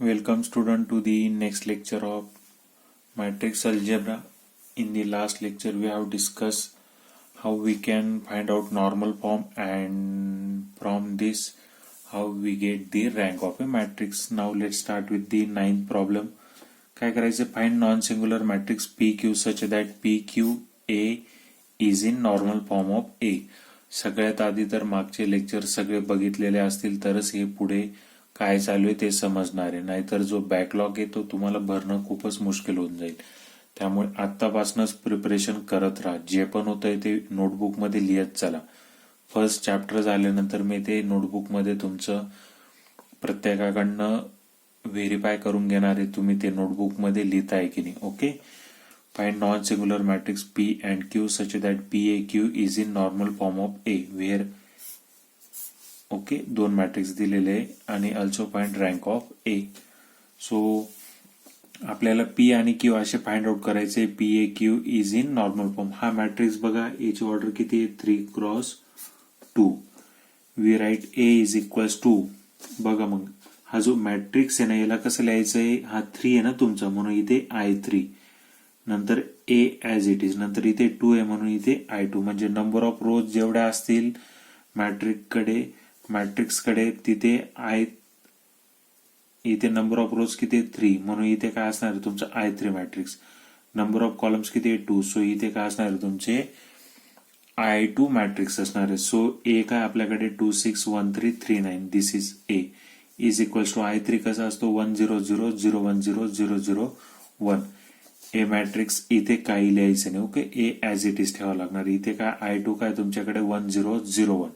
Welcome student to the next lecture of matrix algebra. In the last lecture we have discussed how we can find out normal form and from this how we get the rank of a matrix. Now let's start with the ninth problem. काय करायचं? Find non-singular matrix PQ such that PQA is in normal form of A. सगळ्यात आधी तर मागचे lecture सगळे बघितलेले असतील तरच हे पुढे काय चालू आहे ते समजणार आहे, नाहीतर जो बॅकलॉग आहे तो तुम्हाला भरणं खूपच मुश्किल होऊन जाईल. त्यामुळे आत्तापासूनच प्रिपरेशन करत राहा. जे पण होतंय ते नोटबुकमध्ये लिहत चला. फर्स्ट चॅप्टर झाल्यानंतर मी ते नोटबुकमध्ये तुमचं प्रत्येकाकडनं व्हेरीफाय करून घेणार आहे तुम्ही ते नोटबुकमध्ये लिहिताय की नाही. Okay. Find non-singular matrix P and Q such that PAQ is in normal form of A where okay दोन मॅट्रिक्स दिलेले आहे आणि also find rank of A. So आपल्याला पी आणि क्यू असे फाइंड आउट करायचे. PAQ is in normal form. हा matrix बघा, एची ऑर्डर किती आहे? 3x2. We write A is equals to. बघा मग हा जो मॅट्रिक्स आहे ना याला कसं लिहायचं आहे? हा 3 आहे ना तुमचा, म्हणून इथे I3, नंतर ए ॲज इट इज, नंतर इथे 2 आहे म्हणून इथे I2. म्हणजे नंबर ऑफ रोज जेवढ्या असतील मॅट्रिक्सकडे तिथे इथे नंबर ऑफ रोज किती? 3, म्हणून इथे काय असणार आहे तुमचं I3 matrix. Number of columns किती? 2, सो इथे काय असणार आहे तुमचे I2 मॅट्रिक्स असणार आहे. सो ए काय आपल्याकडे 2 6 1 3 3 9. This is A is equals to I3 कसा असतो? 1 0 0 0 1 0 0 0 1. ए मॅट्रिक्स इथे काही लिहायचं नाही. Okay, A as it is ठेवावं लागणार. इथे काय I2 काय तुमच्याकडे 1 0 0 1.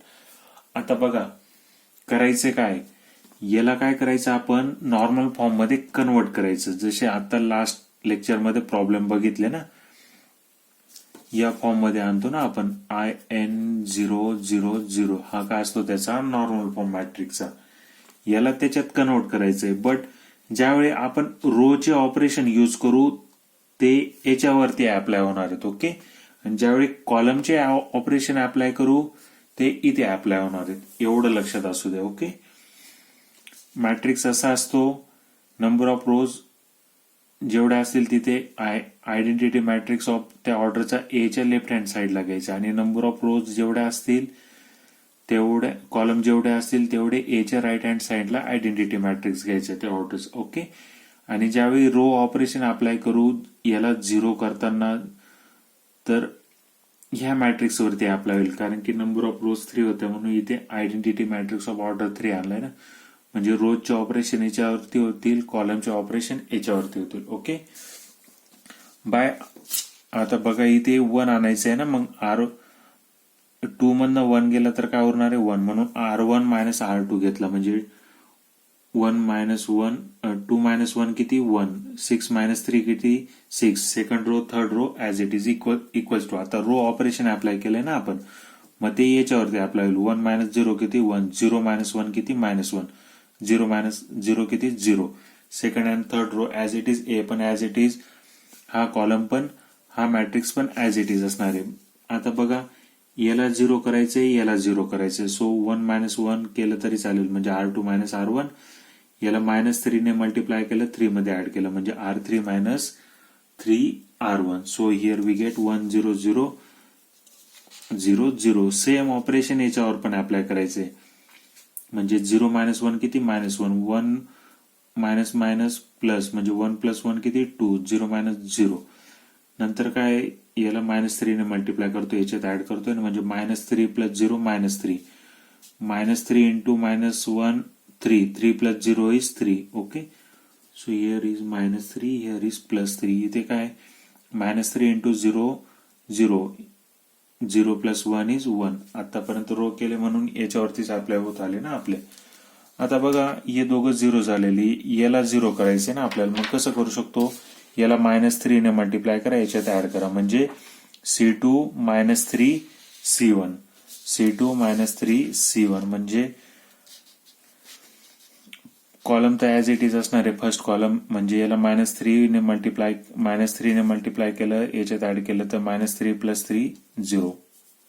आता बघा करायचं काय, याला काय करायचं आपण नॉर्मल फॉर्म मध्ये कन्वर्ट करायचं. जसे आता लास्ट लेक्चर मध्ये प्रॉब्लेम बघितले ना, या फॉर्म मध्ये आणतो ना आपण. IN000 हा काय असतो त्याचा नॉर्मल फॉर्म मॅट्रिक्सचा. याला त्याच्यात कन्वर्ट करायचंय. बट ज्यावेळी आपण रोचे ऑपरेशन यूज करू ते याच्यावरती अप्लाय होणार आहेत. ओके. आणि ज्यावेळी कॉलमचे ऑपरेशन अप्लाय करू ते इथे अप्लाय होणार आहेत. एवढं लक्षात असू द्या. ओके. मॅट्रिक्स असा असतो, नंबर ऑफ रोज जेवढ्या असतील तिथे आयडेंटिटी मॅट्रिक्स ऑफ त्या ऑर्डरचा एच्या लेफ्ट हँड साईडला घ्यायचा आणि नंबर ऑफ रोज जेवढ्या असतील तेवढ्या कॉलम जेवढे असतील तेवढे एच्या राईट हँड साईडला आयडेंटिटी मॅट्रिक्स घ्यायचे त्या ऑर्डर्स. ओके. आणि ज्यावेळी रो ऑपरेशन अप्लाय करू याला 0 करताना तर ह्या मॅट्रिक्स वरती अप्लाय होईल, कारण की नंबर ऑफ रोज 3 होते म्हणून इथे आयडेंटिटी मॅट्रिक्स ऑफ ऑर्डर 3 आणलाय ना. म्हणजे रोजचे ऑपरेशन याच्यावरती होतील, कॉलमचे ऑपरेशन याच्यावरती होतील. ओके. बाय आता बघा इथे 1 आणायचं आहे ना, मग R2 मधनं 1 गेला तर काय उरणार आहे? 1, म्हणून R1 मायनस R2 घेतला. म्हणजे 1 मायनस 1 2 मायनस 1 किती? 1. 6 मायनस 3 किती? 6. Second row third row as it is equals to. आता रो ऑपरेशन अप्लाय केलंय ना आपण, मग ते याच्यावरती अप्लाय होईल. 1 मायनस 0 किती? 1. 0 मायनस 1 किती? मायनस 1. 0 मायनस 0 किती? 0. Second and third row as it is, ए पण ॲज इट इज, हा कॉलम पण, हा मॅट्रिक्स पण ॲज इट इज असणार आहे. आता बघा याला 0 करायचंय, याला 0 करायचंय. सो 1 मायनस 1 केलं तरी चालेल, म्हणजे R2 मायनस R1. याला -3 ने मल्टिप्लाय केलं, 3 मध्ये ऍड केलं, म्हणजे R3 minus 3R1. So here we get 1 0 0 0 0. Same operation याच्यावर पण अप्लाय करायचंय. म्हणजे 0 मायनस 1 किती? मायनस 1. 1 मायनस मायनस प्लस, म्हणजे 1 प्लस 1 किती? 2. 0 मायनस 0. नंतर काय याला -3 ने मल्टिप्लाय करतो, याच्यात ऍड करतोय, म्हणजे -3 plus 0 -3. -3 into -1 3. 3 plus 0 is 3. Okay. So here is -3, here is +3. इथे काय -3 into 0 0. 0 plus 1 is 1. आतापर्यंत रो केले म्हणून याच्यावरतीच अप्लाय होत आले ना आपले. आता बघा हे दोघं 0 झालेली, याला 0 करायचे ना आपल्याला. मग कसं करू शकतो? याला -3 ने मल्टिप्लाय करा, याच्यात ऍड करा, म्हणजे C2 -3 C1. C2 -3 C1 म्हणजे कॉलम तर ॲज इट इज असणार आहे फर्स्ट कॉलम. म्हणजे याला -3 ने मल्टिप्लाय केलं, याच्यात ऍड केलं तर -3 + 3 0.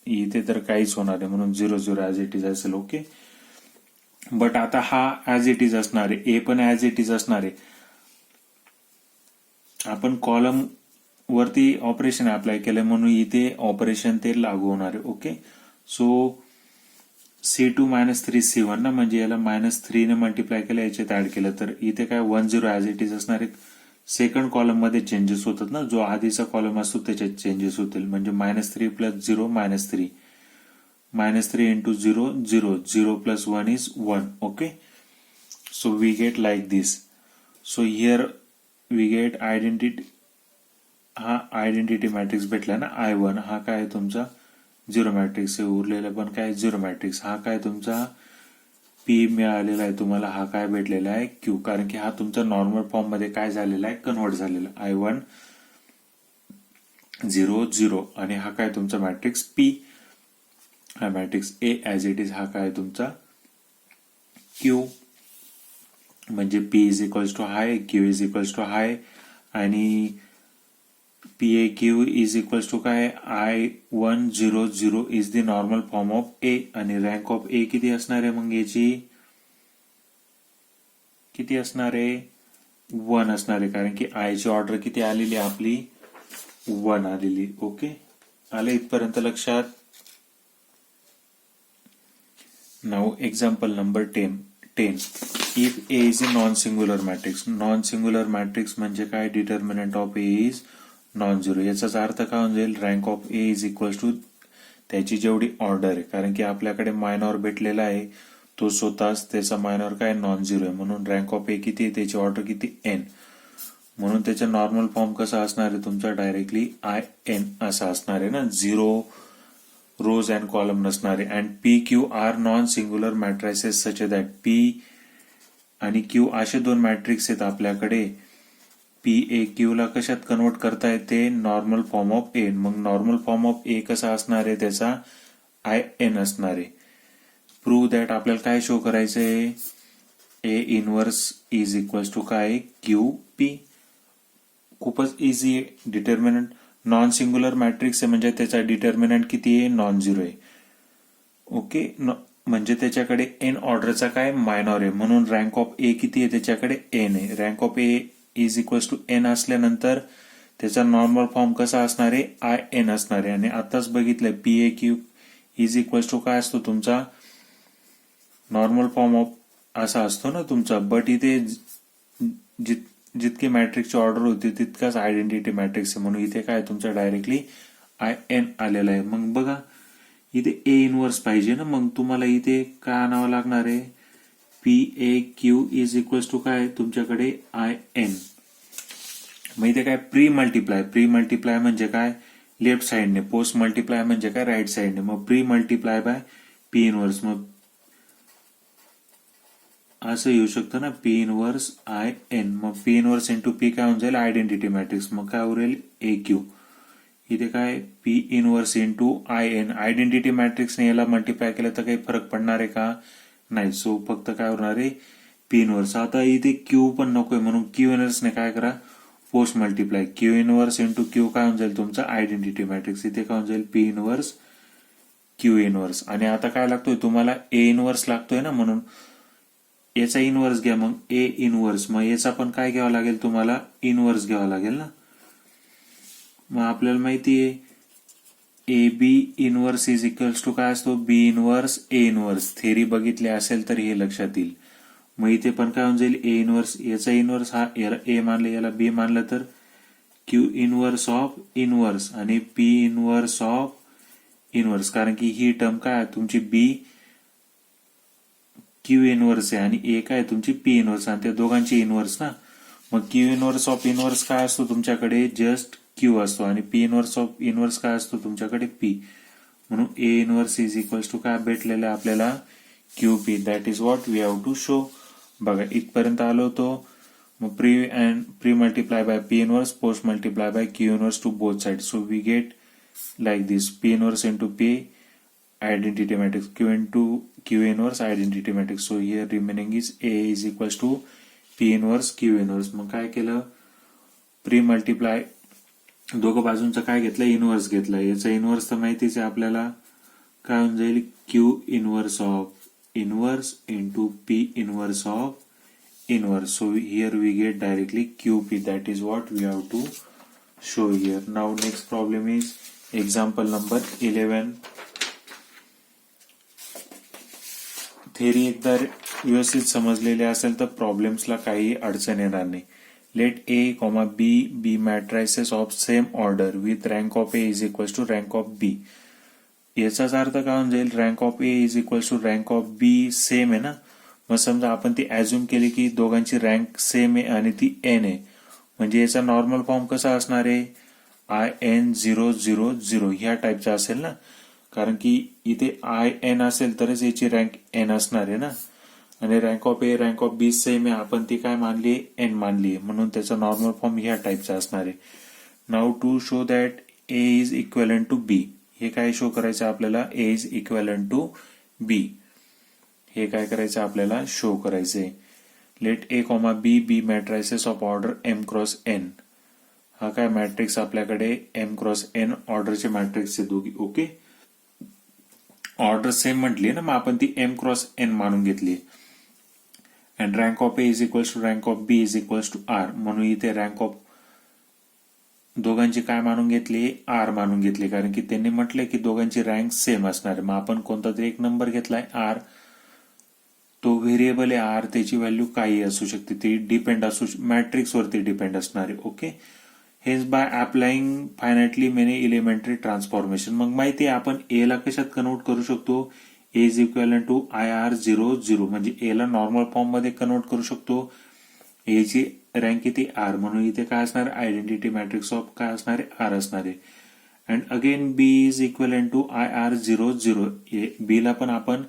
इथे तर काहीच होणार आहे म्हणून 0 0 ॲज इट इज असेल. ओके. बट आता हा ऍज इट इज असणार आहे, ए पण ऍज इट इज असणार आहे. आपण कॉलम वरती ऑपरेशन अप्लाय केलं म्हणून इथे ऑपरेशन ते लागू होणार आहे. ओके, सो C2 -3 C1 ना, म्हणजे याला -3 ने मल्टिप्लाय केलं, याच्यात ऍड केलं तर इथे काय 1 0 ऍज इट इज असणार आहे. सेकंड कॉलम मध्ये चेंजेस होतात ना, जो आधीचा कॉलम असतो त्याच्यात चेंजेस होतील. म्हणजे -3 + 0 -3, -3 × 0 0, 0 + 1 is 1. Okay, so we get like this. So here we get identity. हा आयडेंटिटी मॅट्रिक्स भेटला ना I1, हा काय तुमचा 0 मॅट्रिक्स आहे. उरलेला पण काय 0 मॅट्रिक्स. हा काय तुमचा P मिळालेला आहे तुम्हाला. हा काय भेटलेला आहे Q, कारण की हा तुमचा नॉर्मल फॉर्म मध्ये काय झालेला आहे, कन्वर्ट झालेला. I1 0 0 आणि हा काय तुमचा मॅट्रिक्स P, हा matrix A as it is. हा काय तुमचा Q, म्हणजे P = हाय, Q = हाय आणि PAQ = काय I1 0 0 is the normal form of A. आणि रँक ऑफ A किती असणार आहे मग याची, किती असणार आहे 1 असणार आहे, कारण की I ची ऑर्डर किती आलेली आपली 1 आलेली. ओके, आले इथपर्यंत लक्षात. Now example number 10. If A is a non singular matrix. Non singular matrix म्हणजे काय, determinant of A is non zero. याचाच अर्थ काय होऊन जाईल, रँक ऑफ A = त्याची जेवढी ऑर्डर आहे, कारण की आपल्याकडे मायनॉर भेटलेला आहे, तो स्वतःच त्याचा मायनॉर काय नॉन झिरो आहे, म्हणून रँक ऑफ A किती आहे, त्याची ऑर्डर किती n. म्हणून त्याचा नॉर्मल फॉर्म कसा असणार आहे तुमचा, डायरेक्टली IN असा असणार आहे ना, 0 रोज अँड कॉलम नसणारे. And PQ are non singular matrices such that P आणि Q असे दोन मॅट्रिक्स आहेत आपल्याकडे. PAQ ला कशात कन्वर्ट करता येते, नॉर्मल फॉर्म ऑफ A. मग नॉर्मल फॉर्म ऑफ A कसा असणार आहे, त्याचा IN असणार आहे. प्रूव्ह दॅट आपल्याला काय शो करायचंय, A इनवर्स = काय QP. खूपच इझी आहे. डिटर्मिनंट नॉन सिंग्युलर मॅट्रिक्स आहे म्हणजे त्याचा डिटर्मिनंट किती आहे, नॉन झिरो आहे. ओके, म्हणजे त्याच्याकडे n ऑर्डरचा काय मायनॉर आहे, म्हणून रँक ऑफ A किती आहे, त्याच्याकडे n आहे. रँक ऑफ A = n असल्यानंतर त्याचा नॉर्मल फॉर्म कसा असणार आहे, IN असणार आहे. आणि आताच बघितलंय PAQ = काय असतो तुमचा नॉर्मल फॉर्म ऑफ असा असतो ना तुमचा. बट इथे जितकी मॅट्रिक्सची ऑर्डर होती तितकाच आयडेंटिटी मॅट्रिक्स आहे, म्हणून इथे काय तुमचा डायरेक्टली IN आलेला आहे. मग बघा इथे A इनवर्स पाहिजे ना, मग तुम्हाला इथे काय आणावं लागणार आहे, PAQ = काय तुमच्याकडे IN. मग इथे काय प्री मल्टिप्लाय म्हणजे काय लेफ्ट साइडने, पोस्ट मल्टिप्लाय म्हणजे काय राईट साइडने. मग pre multiply by P inverse, मग असं येऊ शकतं ना, P इनवर्स IN. मग P इनवर्स × P काय होऊन जाईल, आयडेंटिटी मॅट्रिक्स. मग काय उरेल AQ. इथे काय P इनवर्स × IN. आयडेंटिटी मॅट्रिक्सने याला मल्टिप्लाय केलं तर काही फरक पडणार आहे का, नाही. सो फक्त काय होणार आहे P इनवर्स. आता इथे Q पण नकोय, म्हणून Q इनवर्सने काय करा, post multiply. Q inverse × Q काय होऊन जाईल तुमचा आयडेंटिटी मॅट्रिक्स. इथे काय होऊन जाईल P इनवर्स Q इनवर्स. आणि आता काय लागतोय तुम्हाला, A इनवर्स लागतोय ना, म्हणून याचा इनवर्स घ्या. मग A इनवर्स, मग याचा पण काय घ्यावा लागेल तुम्हाला, इनवर्स घ्यावा लागेल ना. मग आपल्याला माहिती आहे AB इनवर्स = काय असतो, B inverse A inverse. Theory बघितली असेल तर हे लक्षात येईल. मग इथे पण काय होऊन जाईल A इनवर्स, याचा इनवर्स हा याला A मानलं, याला B मानलं तर Q इनवर्स ऑफ इनवर्स आणि P इनवर्स ऑफ इनवर्स. कारण की ही टर्म काय तुमची B Q इनवर्स आहे आणि A काय तुमची P इनवर्स, आणि त्या दोघांची इनवर्स ना. मग Q इनवर्स ऑफ इनवर्स काय असतो तुमच्याकडे, जस्ट Q असतो. आणि P इनवर्स ऑफ इनवर्स काय असतो तुमच्याकडे, P. म्हणून A इनवर्स = काय भेटलेलं आहे आपल्याला, QP. That is what we have to show. बघा इथपर्यंत आलो होतो. मग pre multiply by P inverse, post multiply by Q inverse to both side. So we get like this, P inverse × P identity matrix, Q into Q inverse identity matrix. So here remaining is A = P inverse Q inverse. मग काय केलं, pre multiply दोघं बाजूंचं काय घेतलं, inverse घेतलं. याचा inverse तर माहितीच आहे आपल्याला, काय होऊन जाईल Q inverse of inverse into P inverse of inverse. So here we get directly QP. That is what we have to show here. Now next problem is example number 11. Theory एकदा व्यवस्थित समजलेले असेल तर प्रॉब्लेम्सला काही अडचण येणार नाही. Let A, B be matrices of same order with rank of A is equals to rank of B. याचाच अर्थ काय होऊन जाईल, rank of A is equals to rank of B same आहे ना. मग समजा आपण ती ऍझ्युम केली की दोघांची रँक सेम आहे आणि ती एन आहे, म्हणजे याचा नॉर्मल फॉर्म कसा असणार आहे, IN000 ह्या टाईपचा असेल ना, कारण की इथे IN असेल तरच याची रँक एन असणार आहे ना. आणि rank of A rank of B same आहे, आपण ती काय मानली, एन मानली आहे, म्हणून त्याचा नॉर्मल फॉर्म ह्या टाईपचा असणार आहे. Now to show that A is equivalent to B, हे काय शो करायचं आपल्याला, A is equivalent to B, हे काय करायचं आपल्याला शो करायचंय. Let A comma B be matrices of order M cross N. हा काय मॅट्रिक्स आपल्याकडे एम क्रॉस एन ऑर्डरचे मॅट्रिक्स आहे दोघी. ओके, ऑर्डर सेम म्हटली ना, मग आपण ती एम क्रॉस एन मानून घेतली. And rank of A is equals to rank of B is equals to R, म्हणून इथे रँक ऑफ दोघांची काय मानून घेतली, आर मानून घेतली, कारण की त्यांनी म्हटलंय की दोघांची रँक सेम असणार. मग आपण कोणता तरी एक नंबर घेतलाय आर, तो व्हेरिएबल आहे आर, त्याची व्हॅल्यू काही असू शकते, ती डिपेंड असू, मॅट्रिक्स वरती डिपेंड असणार आहे. ओके, हेच by applying finitely many elementary transformation. मग माहिती आहे आपण ए ला कशात कन्वर्ट करू शकतो, ए इज इक्वल टू IR00, म्हणजे ए ला नॉर्मल फॉर्म मध्ये कन्वर्ट करू शकतो. ए ची रँक किती, आर, म्हणून इथे काय असणार, आयडेंटिटी मॅट्रिक्स ऑफ काय असणार आहे, आर असणार आहे. And again B is equal to IR00, B ला पण आपण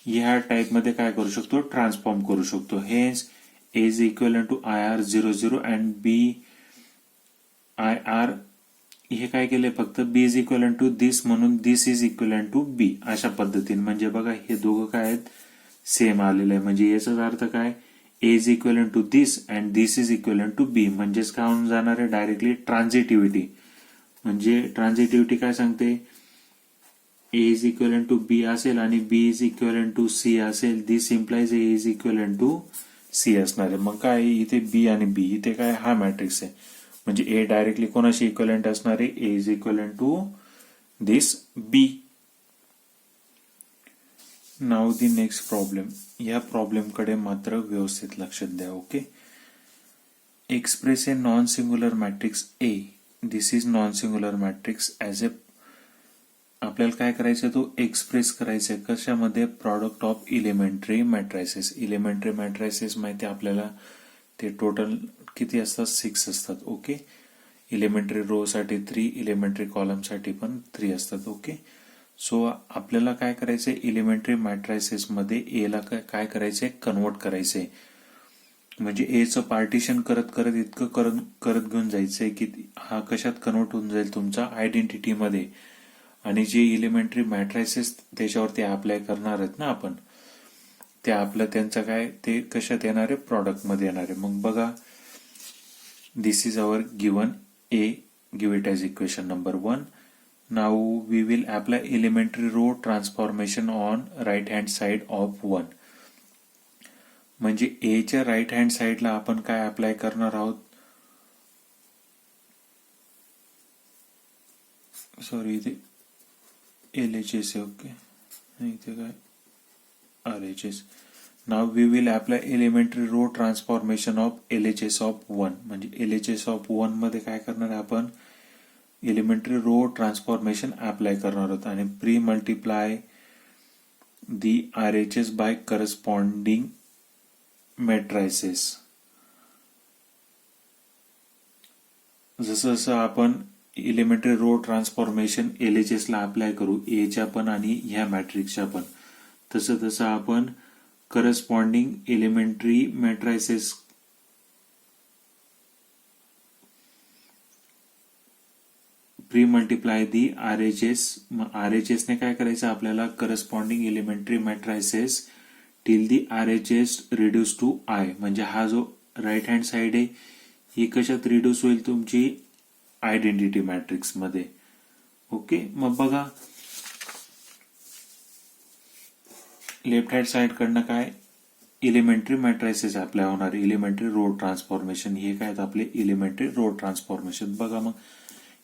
ह्या टाइप मध्ये काय करू शकतो, ट्रान्सफॉर्म करू शकतो. हेच A is equal to IR00 and B IR, हे काय केले, फक्त B is equal to this, म्हणून this is equal to B, अशा पद्धतीने. म्हणजे बघा हे दोघं काय आहेत, सेम आलेलं आहे. म्हणजे याचाच अर्थ काय, A is equal to this and this is equal to B, म्हणजेच काय होऊन जाणार आहे, डायरेक्टली ट्रान्झिटिव्हिटी. म्हणजे ट्रान्झिटिव्हिटी काय सांगते, A is equal to B असेल आणि B is equal to C असेल, this implies A is equal to C असणार आहे. मग काय इथे बी आणि बी, इथे काय हा मॅट्रिक्स आहे, म्हणजे ए डायरेक्टली कोणाशी इक्वलंट असणार आहे, A is equal to this B. Now the next problem. या प्रॉब्लेम कडे मात्र व्यवस्थित लक्ष द्या. Okay, express a non singular matrix A, this is non singular matrix as A, आपल्याला काय करायचं, तो एक्सप्रेस करायचंय कशामध्ये, product of elementary matrices. Elementary matrices माहिती आपल्याला, ते टोटल किती असतात, 6 असतात. ओके, इलिमेंटरी रो साठी 3, इलिमेंटरी कॉलम साठी पण 3 असतात. ओके, सो आपल्याला काय करायचंय, इलिमेंटरी मॅट्रायसेस मध्ये ए ला काय करायचंय, कन्वर्ट करायचंय. म्हणजे ए चं पार्टिशन करत करत इतकं करत घेऊन जायचंय की हा कशात कन्वर्ट होऊन जाईल, तुमचा आयडेंटिटी मध्ये. आणि जे इलिमेंटरी मॅट्रायसेस त्याच्यावरती अप्लाय करणार आहेत ना आपण, ते आपलं त्यांचं काय, ते कशात येणार आहे, प्रॉडक्ट मध्ये येणार आहे. मग बघा, this is our given A, give it as equation number 1. Now we will apply elementary row transformation on right hand side of 1. म्हणजे ए च्या राईट हँड साइडला आपण काय अप्लाय करणार आहोत, सॉरी इथे LHS आहे. ओके, इथे काय RHS. Now we will apply elementary row transformation of LHS of 1. म्हणजे LHS ऑफ 1 मध्ये काय करणार आहे आपण, एलिमेंटरी रो ट्रान्सफॉर्मेशन अप्लाय करणार आहोत. आणि pre multiply the RHS bye corresponding matrices. जसं जसं आपण एलिमेंटरी रो ट्रान्सफॉर्मेशन LHS ला अप्लाय करू, एच्या पण आणि ह्या मॅट्रिक्सच्या पण, तसं तसं आपण corresponding elementary matrices pre multiply the RHS. RHS ने काय करायचं आपल्याला, corresponding elementary matrices till the RHS reduce to I. म्हणजे हा जो राईट हँड साइड आहे ही कशात रिड्यूस होईल, तुमची आयडेंटिटी मॅट्रिक्स मध्ये. ओके, मग बघा लेफ्ट हँड साइड कडनं काय इलिमेंटरी मॅट्रायसेस अप्लाय होणार, इलिमेंटरी रो ट्रान्सफॉर्मेशन. हे काय आपले इलिमेंटरी रो ट्रान्सफॉर्मेशन. बघा मग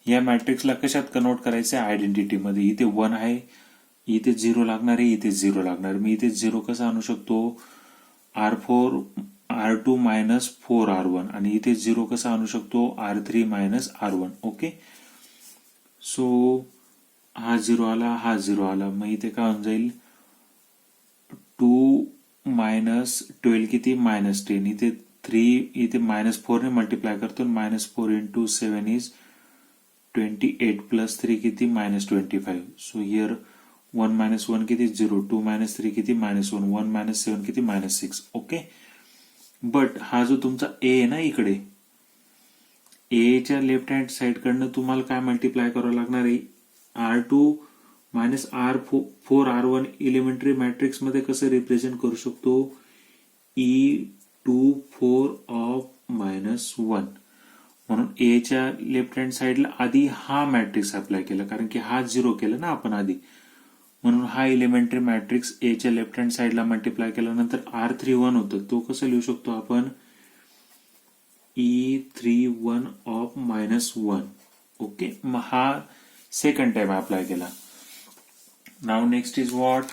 या मॅट्रिक्सला कशात कन्वर्ट करायचं, आयडेंटिटी मध्ये. इथे 1 आहे, इथे 0 लागणार आहे, इथे 0 लागणार. मी इथे 0 कसा आणू शकतो, R2 मायनस 4R1, आणि इथे 0 कसा आणू शकतो, R3 minus R1. Okay, so हा 0 आला, हा 0 आला. मग इथे काय होऊन जाईल, 2 मायनस 12 किती, मायनस 10. इथे 3, इथे मायनस 4 ने मल्टिप्लाय करतो, मायनस 4 इंटू 7 इज 28 प्लस 3 किती, मायनस 25. सो हिअर 1 मायनस 1 किती, 0. 2 मायनस 3 किती, मायनस 1. 1 मायनस 7 किती, मायनस 6. ओके, बट हा जो तुमचा ए आहे ना, इकडे ए च्या लेफ्ट हँड साइड कडनं तुम्हाला काय मल्टिप्लाय करावं लागणार आहे, R2 minus R4R1 elementary matrix मध्ये कसं रिप्रेझेंट करू शकतो, E24 ऑफ मायनस 1. म्हणून ए च्या लेफ्ट हँड साइडला आधी हा मॅट्रिक्स अप्लाय केला, कारण की हा 0 केला ना आपण आधी, म्हणून हा इलिमेंटरी मॅट्रिक्स ए च्या लेफ्ट हँड साइडला मल्टिप्लाय केल्यानंतर R31 होतं. तो कसं लिहू शकतो आपण, E31 ऑफ मायनस 1. ओके, मग हा सेकंड टाइम अप्लाय केला. नाव नेक्स्ट इज व्हॉट,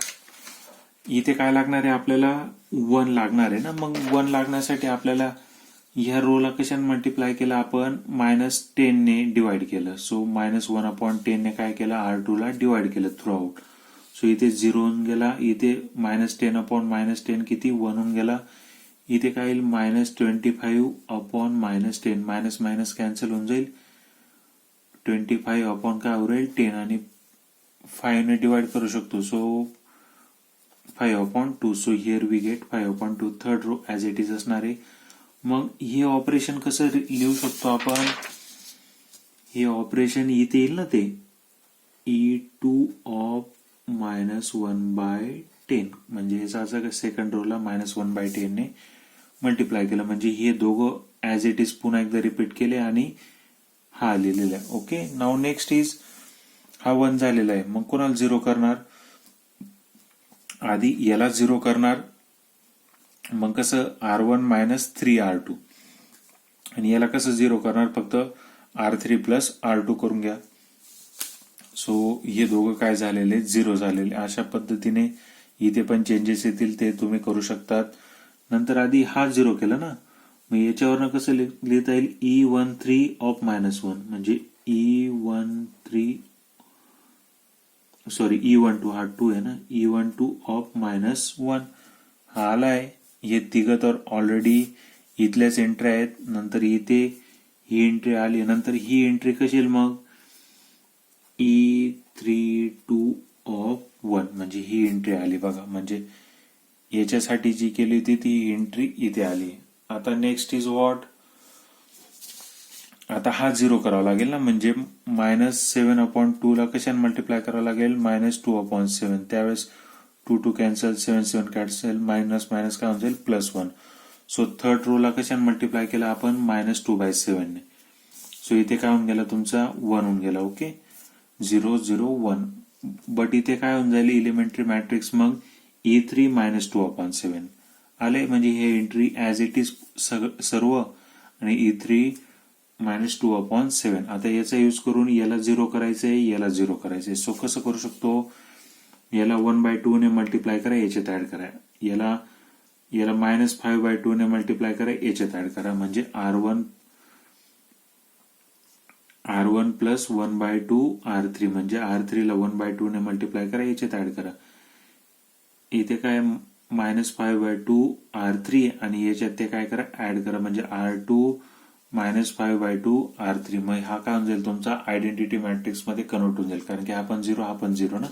इथे काय लागणार आहे आपल्याला, 1 लागणार आहे ना. मग 1 लागण्यासाठी आपल्याला ह्या रोला कशाने मल्टिप्लाय केला आपण, मायनस 10 ने डिवाइड केलं. सो मायनस 1 अपॉन 10 ने काय केलं, R2 ला डिवाइड केलं थ्रू आउट. सो इथे 0 होऊन गेला, इथे मायनस 10 अपॉन मायनस 10 किती, 1 होऊन गेला. इथे काय येईल, minus 25 upon minus 10, minus minus cancel होऊन जाईल, 25 अपॉन काय उरेल, 10, आणि 5 ने डिवाइड करू शकतो. So 5 upon 2. So here we get 5 upon 2. Third row as it is असणार आहे. मग हे ऑपरेशन कसं लिहू शकतो आपण, हे ऑपरेशन इथे येईल ना, ते E2 ऑफ मायनस 1/10, म्हणजे याचा असं सेकंड रोला मायनस 1/10 ने मल्टिप्लाय केलं, म्हणजे हे दोघं ऍज इट इज पुन्हा एकदा रिपीट केले आणि हा लिहिलेला आहे. ओके, नाव नेक्स्ट इज, हा 1 झालेला आहे, मग कोणाला 0 करणार, आधी याला 0 करणार. मग कसं, R1 मायनस 3R2, आणि याला कसं 0 करणार, फक्त R3 प्लस R2 करून घ्या. सो हे दोघं काय झालेले, 0 झालेले. अशा पद्धतीने इथे पण चेंजेस येतील, ते तुम्ही करू शकतात. नंतर आधी हा 0 केला ना, मग याच्यावरनं कसं लिहिता येईल, E13 ऑफ मायनस 1, म्हणजे E12 हा 2 आहे ना, E12 ऑफ मायनस 1 हा आलाय. हे तिघं तर ऑलरेडी इथल्याच एंट्री आहेत. नंतर इथे ही एंट्री आली, नंतर ही एंट्री कशी येईल मग, E32 ऑफ 1, म्हणजे ही एंट्री आली. बघा, म्हणजे याच्यासाठी जी केली होती ती एंट्री इथे आली. आता नेक्स्ट इज व्हॉट, आता हा 0 करावा लागेल ना, म्हणजे मायनस 7 अपॉन 2 ला कशाने मल्टिप्लाय करावं लागेल, मायनस 2 अपॉन 7. त्यावेळेस 2 कॅन्सल, 7 कॅन्सल, मायनस मायनस काय होऊन जाईल, प्लस 1. सो थर्ड रो ला कशाने मल्टिप्लाय केला आपण, मायनस 2/7 ने. सो इथे काय होऊन गेला तुमचा, 1 होऊन गेला. ओके, 0 0 1. बट इथे काय होऊन जाईल, इलिमेंटरी मॅट्रिक्स मग E3 मायनस 2 अपॉन 7 आले, म्हणजे हे एंट्री ऍज इट इज सर्व, आणि E3 मायनस 2 अपॉन 7. आता याचा यूज करून याला 0 करायचंय, याला 0 करायचंय. सो कसं करू शकतो, याला 1/2 ने मल्टिप्लाय करा, याच्यात ऍड करा. याला मायनस 5/2 ने मल्टिप्लाय करा, याच्यात ऍड करा, म्हणजे R1 प्लस 1/2 R3, म्हणजे R3 ला 1/2 ने मल्टिप्लाय करा, याच्यात ऍड करा. इथे काय मायनस 5/2 R3, आणि याच्यात ते काय करा, ऍड करा, म्हणजे R2 मायनस 5/2 R3. मग हा काय होऊन जाईल, तुमचा आयडेंटिटी मॅट्रिक्स मध्ये कन्वर्ट होऊन जाईल, कारण की हा पण 0, हा पण 0 ना.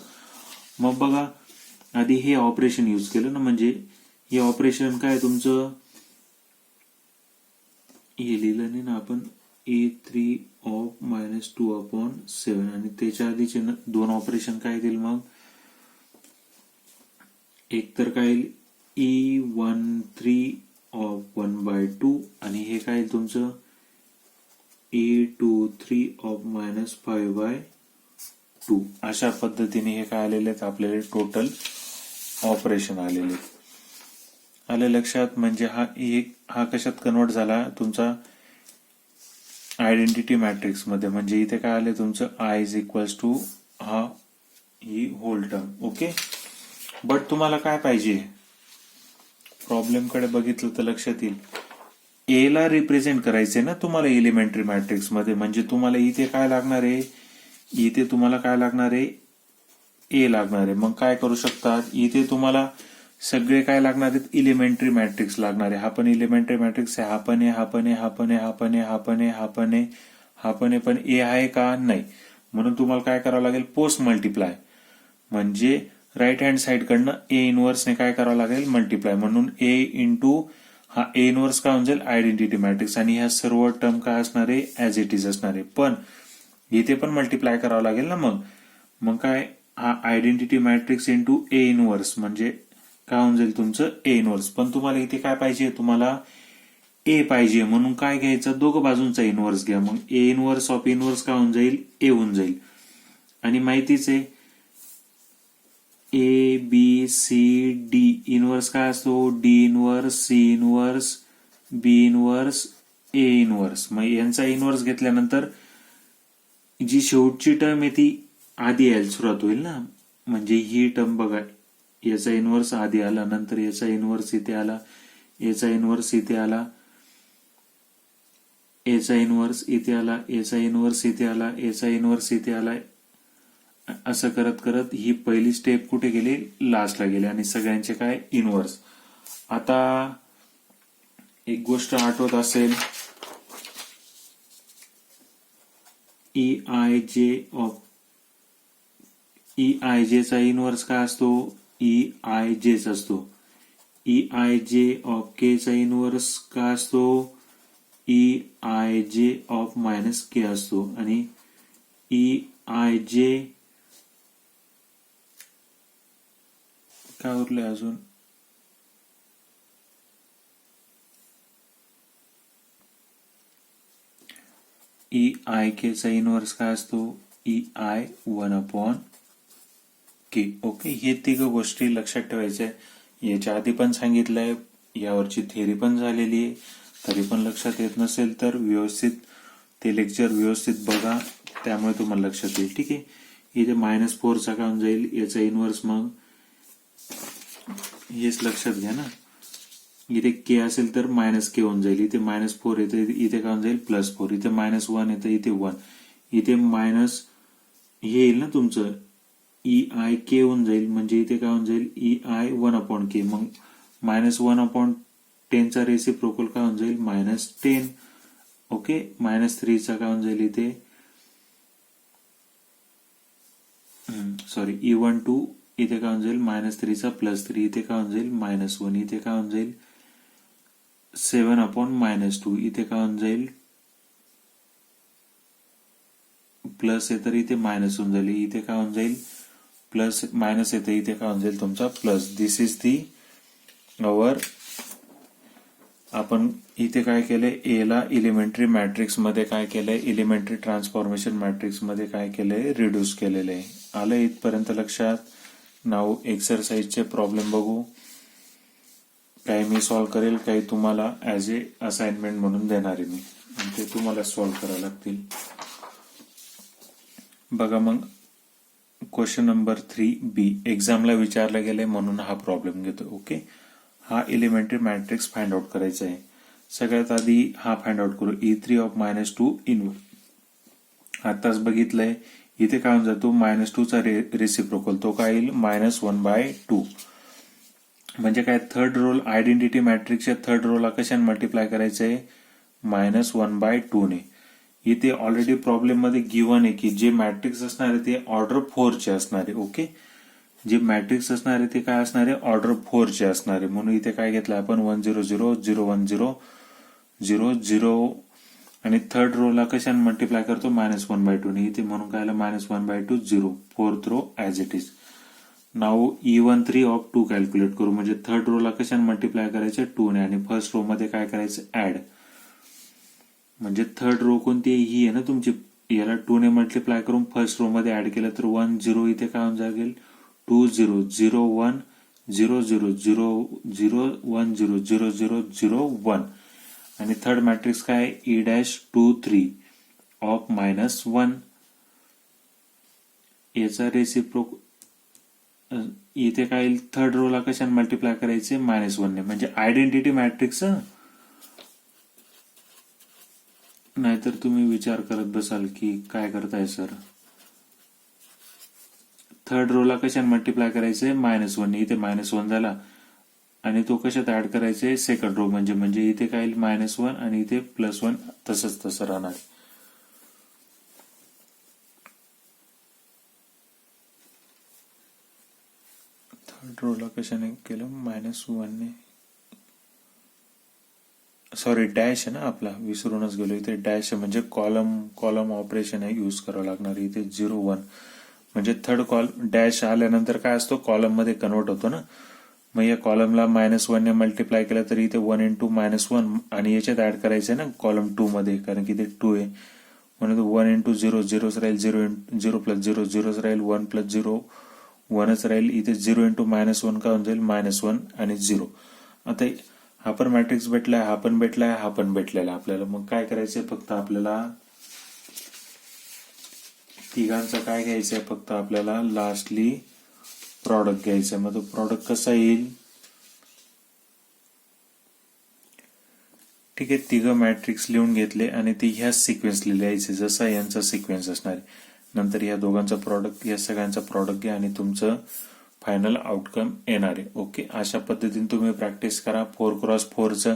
मग बघा, आधी हे ऑपरेशन यूज केलं ना, म्हणजे हे ऑपरेशन काय तुमचं, हे लिहिलं नाही ना आपण, E3 ऑफ मायनस 2 अपॉन 7, आणि त्याच्या आधीचे 2 ऑपरेशन काय येतील मग, एक तर काय येईल, E13 ऑफ 1/2, आणि हे काय येईल तुमचं, E23 ऑफ मायनस 5/2. अशा पद्धतीने हे काय आलेले आहेत आपल्याला टोटल ऑपरेशन आलेले. आले लक्षात? म्हणजे हा कशात कन्वर्ट झाला तुमचा आयडेंटिटी मॅट्रिक्स मध्ये. म्हणजे इथे काय आले तुमचं आय इज इक्वल्स टू ही होल टर्म. ओके. बट तुम्हाला काय पाहिजे, प्रॉब्लेम कडे बघितलं तर लक्षात येईल, ए ला रिप्रेझेंट करायचंय ना तुम्हाला एलिमेंटरी मॅट्रिक्स मध्ये. म्हणजे तुम्हाला इथे काय लागणार आहे, इथे तुम्हाला काय लागणार आहे, ए लागणार आहे. मग काय करू शकतात, इथे तुम्हाला सगळे काय लागणार आहेत, इलिमेंटरी मॅट्रिक्स लागणार आहे. हा पण इलिमेंटरी मॅट्रिक्स आहे, हा पण आहे, हा पण आहे, हा पण आहे, हा पण आहे, हा पण आहे, हा पण आहे, हा पण आहे. पण ए आहे का, नाही. म्हणून तुम्हाला काय करावं लागेल, पोस्ट मल्टिप्लाय. म्हणजे राईट हँड साइड कडनं ए इनवर्सने काय करावं लागेल, मल्टिप्लाय. म्हणून ए इंटू हा ए इनवर्स काय होऊन जाईल, आयडेंटिटी मॅट्रिक्स. आणि ह्या सर्व टर्म काय असणार आहे, ऍज इट इज असणार आहे. पण इथे पण मल्टिप्लाय करावं लागेल ना. मग काय, हा identity matrix into A inverse म्हणजे काय होऊन जाईल तुमचं ए इनवर्स. पण तुम्हाला इथे काय पाहिजे, तुम्हाला ए पाहिजे. म्हणून काय घ्यायचं, दोघं बाजूंचा इनवर्स घ्या. मग ए इनवर्स ऑफ इनवर्स काय होऊन जाईल, ए होऊन जाईल. आणि माहितीच आहे A B C D inverse काय असतो, D inverse, C inverse, B inverse, A inverse. मग यांचा इनवर्स घेतल्यानंतर जी शेवटची टर्म आहे ती आधी यायला सुरुवात होईल ना. म्हणजे ही टर्म बघा, याचा इनवर्स आधी आला, नंतर याचा इनवर्स इथे आला, याचा इनवर्स इथे आला, याचा इनवर्स इथे आला, याचा इनवर्स इथे आला, याचा इनवर्स इथे आला. असं करत करत ही पहिली स्टेप कुठे गेली, लास्टला गेली. आणि सगळ्यांचे काय, इनवर्स. आता एक गोष्ट आठवत असेल, ई आय जे चा इनवर्स काय असतो, ई आय जेच असतो. ई आय जे ऑफ के चा इनवर्स काय असतो, ई आय जे ऑफ मायनस के असतो. आणि ई आय जे काय उरले अजून, ई आय के चा इनवर्स काय असतो, ई आय 1/k. ओके. हे तिघ गोष्टी लक्षात ठेवायच्या. याच्या आधी पण सांगितलंय, यावरची थेअरी पण झालेली आहे. तरी पण लक्षात येत नसेल तर व्यवस्थित ते लेक्चर व्यवस्थित बघा, त्यामुळे तुम्हाला लक्षात येईल. ठीक आहे. इथे -4चा काय होऊन जाईल, याचा इनवर्स. मग हेच लक्षात घ्या ना, इथे के असेल तर -k होऊन जाईल. इथे -4 येते, इथे काय होऊन जाईल, +4. इथे -1 येतं, इथे 1. इथे मायनस हे येईल ना तुमचं, ई आय के होऊन जाईल. म्हणजे इथे काय होऊन जाईल, ई आय 1/k. मग -1/10 चा रेसिप्रोकल काय होऊन जाईल, -10. ओके. -3चा काय होऊन जाईल इथे, सॉरी, E12 इथे काय होऊन जाईल, -3चा +3. इथे काय होऊन जाईल, -1. इथे काय होऊन जाईल, 7/-2. इथे काय होऊन जाईल, प्लस आहे तर इथे मायनस होऊन जाईल. इथे काय होऊन जाईल, प्लस मायनस येते, इथे काय होऊन जाईल तुमचा plus. This is the our. आपण इथे काय केलंय, ए ला एलिमेंटरी मॅट्रिक्स मध्ये काय केलंय, एलिमेंटरी ट्रान्सफॉर्मेशन मॅट्रिक्स मध्ये काय केलंय, रिड्यूस केलेलं आहे. आलं इथपर्यंत लक्षात? नाव एक्सरसाइजचे प्रॉब्लेम बघू. काही मी सॉल्व्ह करेल, काही तुम्हाला ऍज ए असाइनमेंट म्हणून देणार आहे मी, आणि ते तुम्हाला सॉल्व्ह करावे लागतील. बघा मग, क्वेश्चन नंबर 3B एक्झामला विचारला गेलाय म्हणून हा प्रॉब्लेम घेतो. ओके. हा एलिमेंटरी मॅट्रिक्स फाइंड आउट करायचा आहे. सगळ्यात आधी हा फाइंड आउट करू, E3 ऑफ -2 इनवर्स. आताच बघितलंय, इथे काय होऊन जातो, -2चा रेसिप्रोकल, तो काय येईल, -1/2. म्हणजे काय, थर्ड रोल आयडेंटिटी मॅट्रिक्सच्या थर्ड रोला कशाने मल्टिप्लाय करायचंय, -1/2 ने. इथे ऑलरेडी प्रॉब्लेम मध्ये गिव्हन आहे की जे मॅट्रिक्स असणार आहे ते ऑर्डर 4 चे असणार आहे. ओके. जे मॅट्रिक्स असणार आहे ते काय असणार आहे, ऑर्डर 4 चे असणार आहे. म्हणून इथे काय घेतलं आपण, 1 0 0 0 1 0 0 0. आणि थर्ड रोला कशाने मल्टिप्लाय करतो, -1/2 ने. इथे म्हणून काय आलं, -1/2 0. Fourth row as it is. Now E13 of 2 calculate करू. म्हणजे थर्ड रोला कशाने मल्टिप्लाय करायचे, 2 ने. आणि फर्स्ट रो मध्ये काय करायचं, ऍड. म्हणजे थर्ड रो कोणती ही आहे ना तुमची, याला 2 ने मल्टिप्लाय करून फर्स्ट रो मध्ये ऍड केलं तर 1 0. इथे काय होऊन जाईल, 2 0 0 1 0 0 0 0 0 0 0 1 आणि थर्ड मॅट्रिक्स काय E'2 3 ऑफ -1 याचा रेसिप्रोक इथे काय थर्ड रोला कशाने मल्टिप्लाय करायचे -1 ने म्हणजे आयडेंटिटी मॅट्रिक्स. नाहीतर तुम्ही विचार करत बसाल की काय करताय सर, थर्ड रोला कशाने मल्टिप्लाय करायचे -1 ने, इथे -1 झाला आणि तो कशात ऍड करायचे सेकंड रो म्हणजे इथे काय -1 आणि इथे +1 तसंच तसं राहणार. थर्ड रोला कशाने केलं -1 ने, सॉरी डॅश आहे ना आपला, विसरूनच गेलो. इथे डॅश म्हणजे कॉलम ऑपरेशन आहे यूज करावं लागणार. इथे 0 1 म्हणजे थर्ड डॅश आल्यानंतर काय असतो कॉलम मध्ये कन्वर्ट होतो ना. मग या कॉलमला -1 ने मल्टिप्लाय केलं तर इथे 1 × -1 आणि याच्यात ऍड करायचंय ना कॉलम 2 मध्ये, कारण की इथे 2 आहे म्हणून 1 × 0 0 राहील, 0 + 0 0 राहील, 1 + 0 1च राहील. इथे 0 × -1 काय होऊन जाईल -1 आणि 0. आता हा पण मॅट्रिक्स भेटलाय, हा पण भेटलाय, हा पण भेटलेला आपल्याला. मग काय करायचंय फक्त आपल्याला तिघांचा काय घ्यायचंय, फक्त आपल्याला लास्टली प्रॉडक्ट घ्यायचंय. मग तो प्रॉडक्ट कसा येईल, ठीक आहे. तिघं मॅट्रिक्स लिहून घेतले आणि ते ह्या सिक्वेन्सला लिहायचे जसा यांचा सिक्वेन्स असणार आहे. नंतर या दोघांचा प्रॉडक्ट, या सगळ्यांचा प्रॉडक्ट घ्या आणि तुमचं फायनल आउटकम येणार आहे. ओके, अशा पद्धतीने तुम्ही प्रॅक्टिस करा. 4x4चं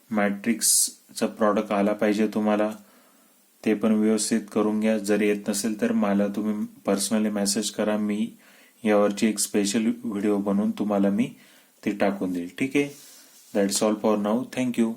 मॅट्रिक्सचा प्रॉडक्ट आला पाहिजे तुम्हाला, ते पण व्यवस्थित करून घ्या. जर येत नसेल तर मला तुम्ही पर्सनली मेसेज करा, मी यावरची एक स्पेशल व्हिडिओ बनवून तुम्हाला मी ते टाकून देईल. ठीक आहे. That's all for now. Thank you.